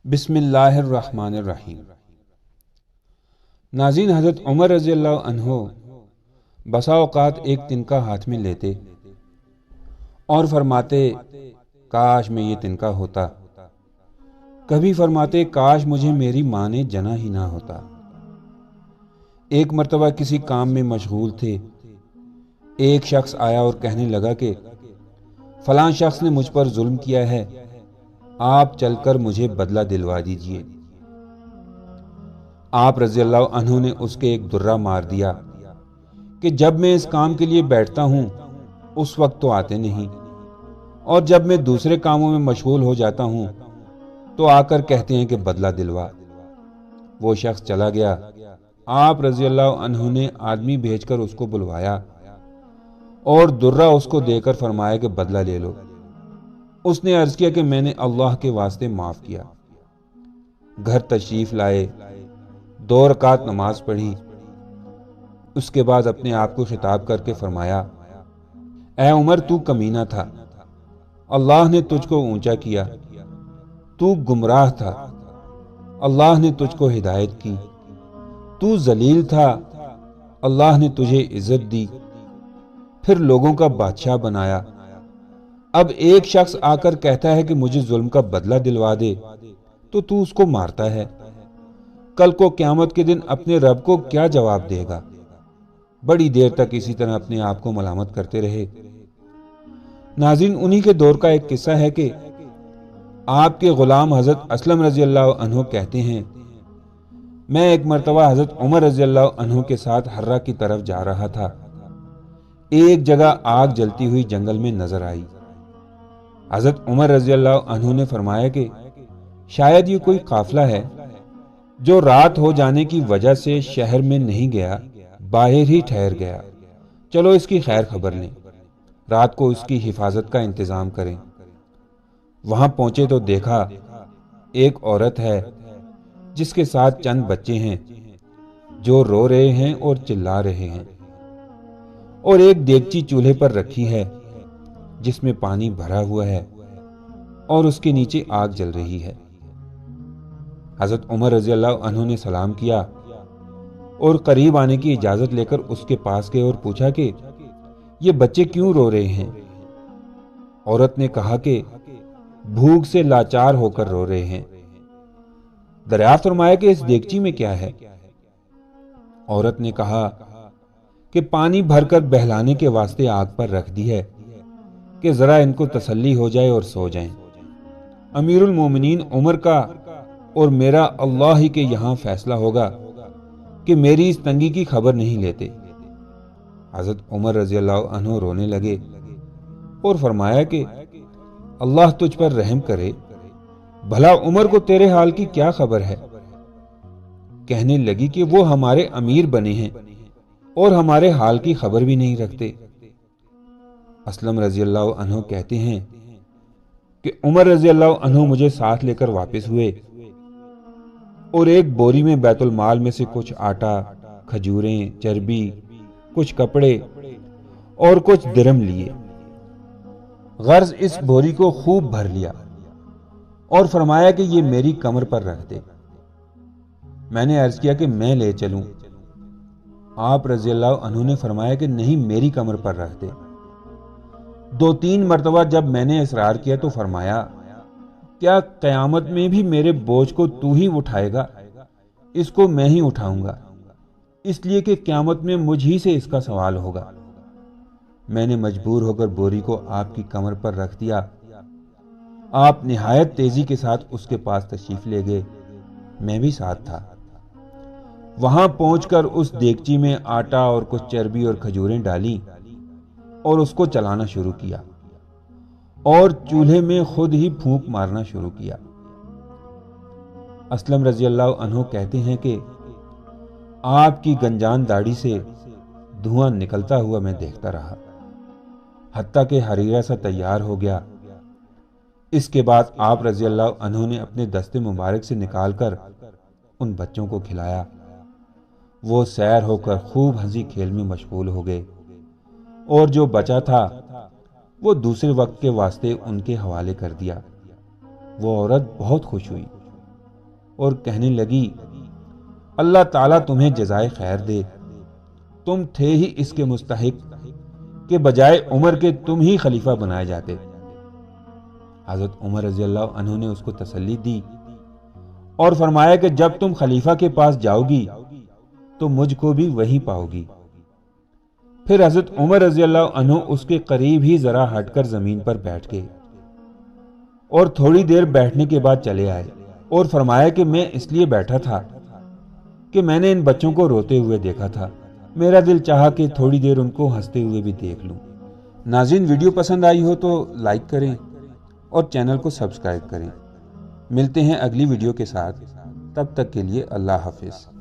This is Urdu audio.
بسم اللہ الرحمن الرحیم۔ ناظرین، حضرت عمر رضی اللہ عنہ بسا اوقات ایک تنکا ہاتھ میں لیتے اور فرماتے کاش میں یہ تنکا ہوتا، کبھی فرماتے کاش مجھے میری ماں نے جنا ہی نہ ہوتا۔ ایک مرتبہ کسی کام میں مشغول تھے، ایک شخص آیا اور کہنے لگا کہ فلاں شخص نے مجھ پر ظلم کیا ہے، آپ چل کر مجھے بدلہ دلوا دیجئے۔ آپ رضی اللہ عنہ نے اس کے ایک درہ مار دیا کہ جب میں اس کام کے لیے بیٹھتا ہوں اس وقت تو آتے نہیں، اور جب میں دوسرے کاموں میں مشغول ہو جاتا ہوں تو آ کر کہتے ہیں کہ بدلہ دلوا۔ وہ شخص چلا گیا۔ آپ رضی اللہ عنہ نے آدمی بھیج کر اس کو بلوایا اور درہ اس کو دے کر فرمایا کہ بدلہ لے لو۔ اس نے عرض کیا کہ میں نے اللہ کے واسطے معاف کیا۔ گھر تشریف لائے، 2 رکعت نماز پڑھی، اس کے بعد اپنے آپ کو خطاب کر کے فرمایا، اے عمر، تو کمینہ تھا، اللہ نے تجھ کو اونچا کیا، تو گمراہ تھا، اللہ نے تجھ کو ہدایت کی، تو ذلیل تھا، اللہ نے تجھے عزت دی، پھر لوگوں کا بادشاہ بنایا۔ اب ایک شخص آ کر کہتا ہے کہ مجھے ظلم کا بدلہ دلوا دے تو اس کو مارتا ہے، کل کو قیامت کے دن اپنے رب کو کیا جواب دے گا؟ بڑی دیر تک اسی طرح اپنے آپ کو ملامت کرتے رہے۔ ناظرین، انہی کے دور کا ایک قصہ ہے کہ آپ کے غلام حضرت اسلم رضی اللہ عنہ کہتے ہیں، میں ایک مرتبہ حضرت عمر رضی اللہ عنہ کے ساتھ حرہ کی طرف جا رہا تھا۔ ایک جگہ آگ جلتی ہوئی جنگل میں نظر آئی۔ حضرت عمر رضی اللہ عنہ نے فرمایا کہ شاید یہ کوئی قافلہ ہے جو رات ہو جانے کی وجہ سے شہر میں نہیں گیا، باہر ہی ٹھہر گیا، چلو اس کی خیر خبر لیں، رات کو اس کی حفاظت کا انتظام کریں۔ وہاں پہنچے تو دیکھا ایک عورت ہے جس کے ساتھ چند بچے ہیں جو رو رہے ہیں اور چلا رہے ہیں، اور ایک دیگچی چولہے پر رکھی ہے جس میں پانی بھرا ہوا ہے اور اس کے نیچے آگ جل رہی ہے۔ حضرت عمر رضی اللہ عنہ نے سلام کیا اور قریب آنے کی اجازت لے کر اس کے پاس گئے اور پوچھا کہ یہ بچے کیوں رو رہے ہیں؟ عورت نے کہا کہ بھوک سے لاچار ہو کر رو رہے ہیں۔ دریافت فرمایا کہ اس دیگچی میں کیا ہے؟ عورت نے کہا کہ پانی بھر کر بہلانے کے واسطے آگ پر رکھ دی ہے کہ ذرا ان کو تسلی ہو جائے اور سو جائیں۔ امیر المومنین عمر کا اور میرا اللہ ہی کے یہاں فیصلہ ہوگا کہ میری اس تنگی کی خبر نہیں لیتے۔ حضرت عمر رضی اللہ عنہ رونے لگے اور فرمایا کہ اللہ تجھ پر رحم کرے، بھلا عمر کو تیرے حال کی کیا خبر ہے؟ کہنے لگی کہ وہ ہمارے امیر بنے ہیں اور ہمارے حال کی خبر بھی نہیں رکھتے۔ اسلم رضی اللہ عنہ کہتے ہیں کہ عمر رضی اللہ عنہ مجھے ساتھ لے کر واپس ہوئے اور ایک بوری میں بیت المال میں سے کچھ آٹا، کھجوریں، چربی، کچھ کپڑے اور کچھ درم لیے۔ غرض اس بوری کو خوب بھر لیا اور فرمایا کہ یہ میری کمر پر رکھ دے۔ میں نے عرض کیا کہ میں لے چلوں۔ آپ رضی اللہ عنہ نے فرمایا کہ نہیں، میری کمر پر رکھ دے۔ 2-3 مرتبہ جب میں نے اصرار کیا تو فرمایا، کیا قیامت میں بھی میرے بوجھ کو تو ہی اٹھائے گا؟ اس کو میں ہی اٹھاؤں گا، اس لیے کہ قیامت میں مجھ ہی سے اس کا سوال ہوگا۔ میں نے مجبور ہو کر بوری کو آپ کی کمر پر رکھ دیا۔ آپ نہایت تیزی کے ساتھ اس کے پاس تشریف لے گئے، میں بھی ساتھ تھا۔ وہاں پہنچ کر اس دیگچی میں آٹا اور کچھ چربی اور کھجوریں ڈالیں اور اس کو چلانا شروع کیا اور چولہے میں خود ہی پھونک مارنا شروع کیا۔ اسلم رضی اللہ عنہ کہتے ہیں کہ آپ کی گنجان داڑھی سے دھواں نکلتا ہوا میں دیکھتا رہا، حتیٰ کہ حریرہ سا تیار ہو گیا۔ اس کے بعد آپ رضی اللہ عنہ نے اپنے دستے مبارک سے نکال کر ان بچوں کو کھلایا۔ وہ سیر ہو کر خوب ہنسی کھیل میں مشغول ہو گئے، اور جو بچا تھا وہ دوسرے وقت کے واسطے ان کے حوالے کر دیا۔ وہ عورت بہت خوش ہوئی اور کہنے لگی اللہ تعالیٰ تمہیں جزائے خیر دے، تم تھے ہی اس کے مستحق کہ بجائے عمر کے تم ہی خلیفہ بنائے جاتے۔ حضرت عمر رضی اللہ عنہ نے اس کو تسلی دی اور فرمایا کہ جب تم خلیفہ کے پاس جاؤ گی تو مجھ کو بھی وہی پاؤ گی۔ پھر حضرت عمر رضی اللہ عنہ اس کے قریب ہی ذرا ہٹ کر زمین پر بیٹھ گئے اور تھوڑی دیر بیٹھنے کے بعد چلے آئے اور فرمایا کہ میں اس لیے بیٹھا تھا کہ میں نے ان بچوں کو روتے ہوئے دیکھا تھا، میرا دل چاہا کہ تھوڑی دیر ان کو ہنستے ہوئے بھی دیکھ لوں۔ ناظرین، ویڈیو پسند آئی ہو تو لائک کریں اور چینل کو سبسکرائب کریں۔ ملتے ہیں اگلی ویڈیو کے ساتھ، تب تک کے لیے اللہ حافظ۔